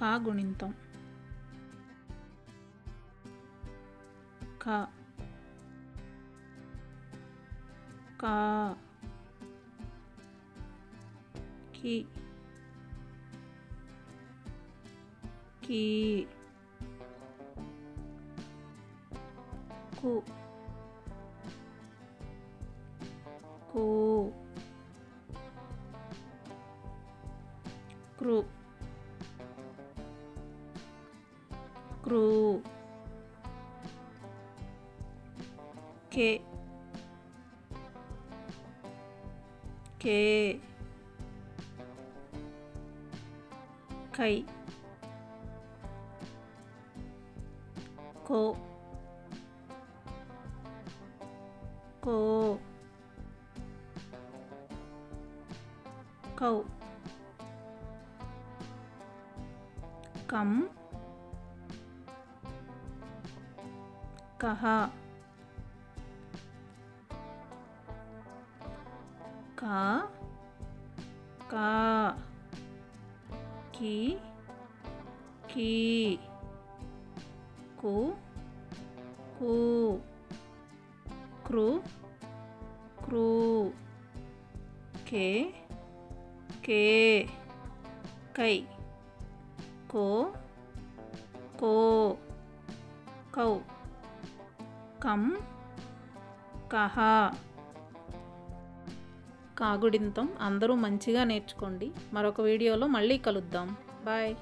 కా గుణింతం క కా కి కీ కు కు క్రు క్రూ కే కే కై కో కో కౌ కం కహ కా కా కీ కీ కు కు క్రు క్రూ కే కే కై కో కో కౌ కం కహ. కాగుడింతం అందరూ మంచిగా నేర్చుకోండి. మరొక వీడియోలో మళ్ళీ కలుద్దాం. బాయ్.